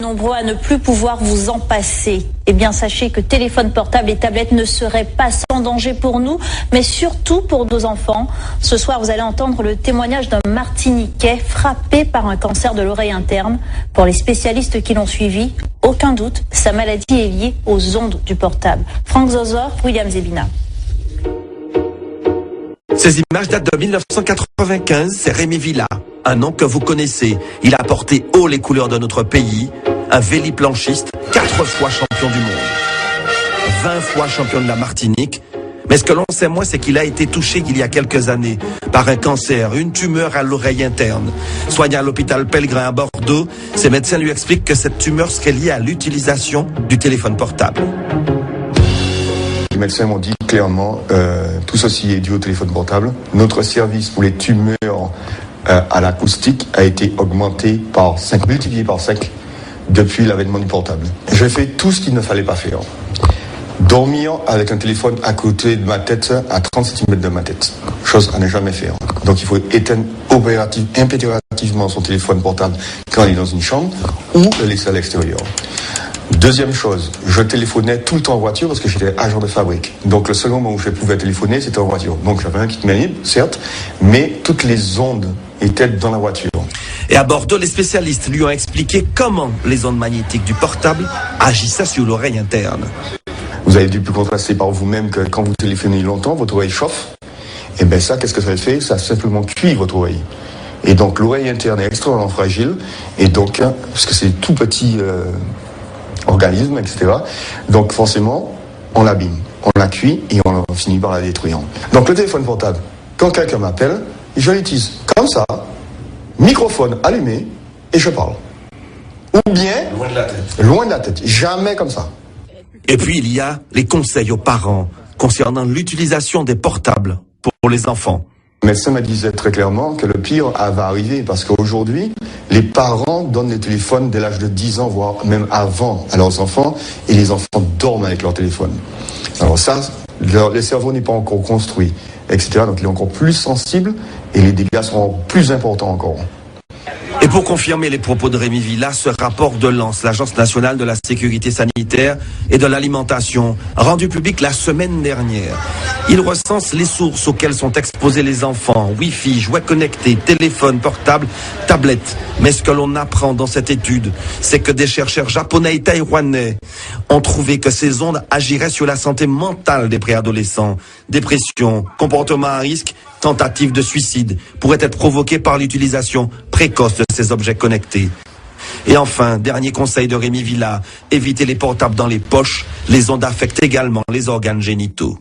Nombreux à ne plus pouvoir vous en passer. Eh bien, sachez que téléphone portable et tablette ne seraient pas sans danger pour nous, mais surtout pour nos enfants. Ce soir, vous allez entendre le témoignage d'un Martiniquais frappé par un cancer de l'oreille interne. Pour les spécialistes qui l'ont suivi, aucun doute, sa maladie est liée aux ondes du portable. Franck Zozor, William Zebina. Ces images datent de 1995, c'est Rémi Villa, un nom que vous connaissez. Il a porté haut les couleurs de notre pays, un véliplanchiste, 4 fois champion du monde, 20 fois champion de la Martinique. Mais ce que l'on sait moins, c'est qu'il a été touché il y a quelques années par un cancer, une tumeur à l'oreille interne. Soigné à l'hôpital Pellegrin à Bordeaux, ses médecins lui expliquent que cette tumeur serait liée à l'utilisation du téléphone portable. Les médecins m'ont dit clairement, tout ceci est dû au téléphone portable. Notre service pour les tumeurs à l'acoustique a été augmenté par 5, multiplié par 5 depuis l'avènement du portable. J'ai fait tout ce qu'il ne fallait pas faire. Dormir avec un téléphone à côté de ma tête, à 30 cm de ma tête. Chose à ne jamais faire. Donc il faut éteindre impérativement son téléphone portable quand il est dans une chambre ou le laisser à l'extérieur. Deuxième chose, je téléphonais tout le temps en voiture parce que j'étais agent de fabrique. Donc le seul moment où je pouvais téléphoner, c'était en voiture. Donc j'avais un kit main libre, certes, mais toutes les ondes étaient dans la voiture. Et à Bordeaux, les spécialistes lui ont expliqué comment les ondes magnétiques du portable agissaient sur l'oreille interne. Vous avez dû plus contraster par vous-même que quand vous téléphonez longtemps, votre oreille chauffe. Et bien ça, qu'est-ce que ça fait? Ça simplement cuit votre oreille. Et donc l'oreille interne est extrêmement fragile. Et donc, parce que c'est tout petit organisme, etc. Donc forcément, on l'abîme, on la cuit et on finit par la détruire. Donc le téléphone portable, quand quelqu'un m'appelle, je l'utilise comme ça, microphone allumé, et je parle. Ou bien, loin de la tête. Loin de la tête, jamais comme ça. Et puis il y a les conseils aux parents concernant l'utilisation des portables pour les enfants. Le médecin me disait très clairement que le pire va arriver parce qu'aujourd'hui, les parents donnent les téléphones dès l'âge de 10 ans, voire même avant à leurs enfants, et les enfants dorment avec leur téléphone. Alors ça, le cerveau n'est pas encore construit, etc. Donc il est encore plus sensible et les dégâts seront plus importants encore. Et pour confirmer les propos de Rémi Villa, ce rapport de l'ANS, l'Agence nationale de la sécurité sanitaire et de l'alimentation, rendu public la semaine dernière. Il recense les sources auxquelles sont exposés les enfants, Wi-Fi, jouets connectés, téléphones portables, tablettes. Mais ce que l'on apprend dans cette étude, c'est que des chercheurs japonais et taïwanais ont trouvé que ces ondes agiraient sur la santé mentale des préadolescents. Dépression, comportement à risque, tentative de suicide pourraient être provoquées par l'utilisation précoce de ces objets connectés. Et enfin, dernier conseil de Rémi Villa, évitez les portables dans les poches. Les ondes affectent également les organes génitaux.